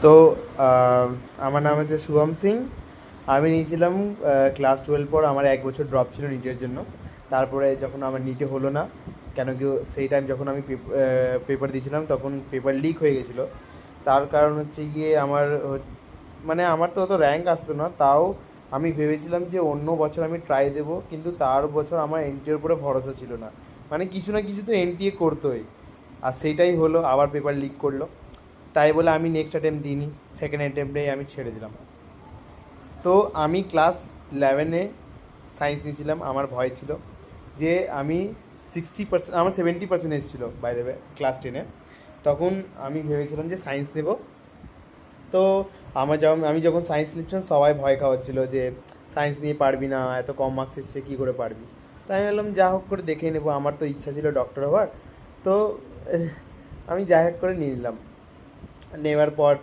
তো আমার নাম হচ্ছে শুভম সিং। আমি নিয়েছিলাম ক্লাস 12 পর আমার 1 বছর ড্রপ ছিল নিটের জন্য। তারপরে যখন আমার নিটে হলো না, কেন কি সেই টাইম যখন আমি পেপার দিয়েছিলাম তখন পেপার লিক হয়ে গেছিলো। তার কারণ হচ্ছে গিয়ে মানে আমার তো অত র্যাঙ্ক আসতো না, তাও আমি ভেবেছিলাম যে অন্য বছর আমি ট্রাই দেবো, কিন্তু তার বছর আমার এনটিএর উপরে ভরসা ছিল না। মানে কিছু না কিছু তো এনটিএ করতোই, আর সেইটাই হলো, আবার পেপার লিক করলো। তাই বলে আমি নেক্সট অ্যাটেম্প দিইনি, সেকেন্ড অ্যাটেম্পটেই আমি ছেড়ে দিলাম। তো আমি ক্লাস 11-এ সায়েন্স নিয়েছিলাম। আমার ভয় ছিল যে আমি 60%, আমার 70% এসেছিলো বাই দ্য ওয়ে ক্লাস 10-এ। তখন আমি ভেবেছিলাম যে সায়েন্স নেব। তো আমি যখন সায়েন্স নিচ্ছিলাম সবাই ভয় খাওয়াচ্ছিল যে সায়েন্স নিয়ে পারবি না, এত কম মার্কস এসছে কী করে পারবি। তাই আমি বললাম যা হোক করে দেখে নেবো, আমার তো ইচ্ছা ছিল ডক্টর হওয়ার। তো আমি যাই হোক করে নিয়ে নিলাম। নেওয়ার পর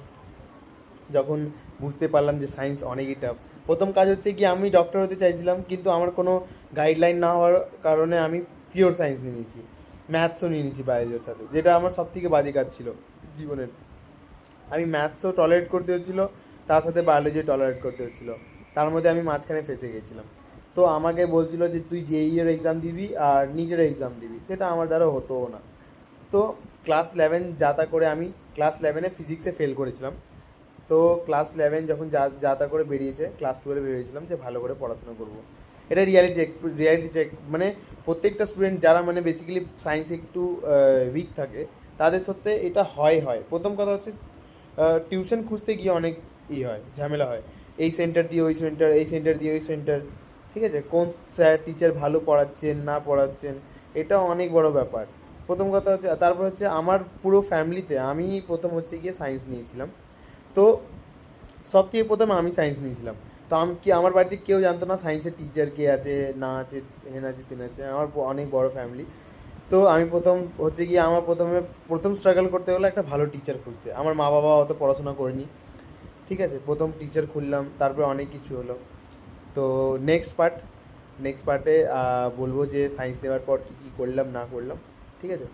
যখন বুঝতে পারলাম যে সায়েন্স অনেকই টাফ, প্রথম কাজ হচ্ছে কি আমি ডক্টর হতে চাইছিলাম, কিন্তু আমার কোনো গাইডলাইন না হওয়ার কারণে আমি পিওর সায়েন্স নিয়ে নিয়েছি। ম্যাথসও নিয়ে নিয়েছি বায়োলজির সাথে, যেটা আমার সব থেকে বাজে কাজ ছিল জীবনের। আমি ম্যাথসও টলারেট করতে হচ্ছিলো, তার সাথে বায়োলজিও টলারেট করতে হচ্ছিলো। তার মধ্যে আমি মাঝখানে ফেঁসে গেছিলাম। তো আমাকে বলছিল যে তুই জেই এর এক্সাম দিবি আর নিটের এক্সাম দিবি, সেটা আমার দ্বারা হতোও না। তো ক্লাস 11 যা তা করে আমি ক্লাস 11-এ ফিজিক্সে ফেল করেছিলাম। তো ক্লাস 11 যখন যা তা করে বেরিয়েছে, ক্লাস 12 ভেবেছিলাম যে ভালো করে পড়াশোনা করবো। এটা রিয়ালিটি চেক, মানে প্রত্যেকটা স্টুডেন্ট যারা মানে বেসিক্যালি সায়েন্সে একটু উইক থাকে, তাদের সাথে এটা হয়। প্রথম কথা হচ্ছে টিউশন খুঁজতে গিয়ে অনেক হয়, ঝামেলা হয়। এই সেন্টার দিয়ে ওই সেন্টার, এই সেন্টার দিয়ে ওই সেন্টার, ঠিক আছে, কোন স্যার টিচার ভালো পড়াচ্ছেন না পড়াচ্ছেন, এটা অনেক বড় ব্যাপার। প্রথম কথা হচ্ছে, তারপর হচ্ছে আমার পুরো ফ্যামিলিতে আমি প্রথম হচ্ছে গিয়ে সায়েন্স নিয়েছিলাম। তো সব থেকে প্রথমে আমি সায়েন্স নিয়েছিলাম। তো আমার বাড়িতে কেউ জানতো না সায়েন্সের টিচার কে আছে না আছে, হেন আছে তেন আছে, আমার অনেক বড় ফ্যামিলি। তো আমি প্রথম হচ্ছে গিয়ে আমার প্রথম স্ট্রাগল করতে হলো একটা ভালো টিচার খুঁজতে। আমার মা বাবা অত পড়াশোনা করেনি, ঠিক আছে, প্রথম টিচার খুললাম, তারপরে অনেক কিছু হলো। তো নেক্সট পার্টে বলবো যে সায়েন্স নেওয়ার পর কী কী করলাম না করলাম, ঠিক আছে।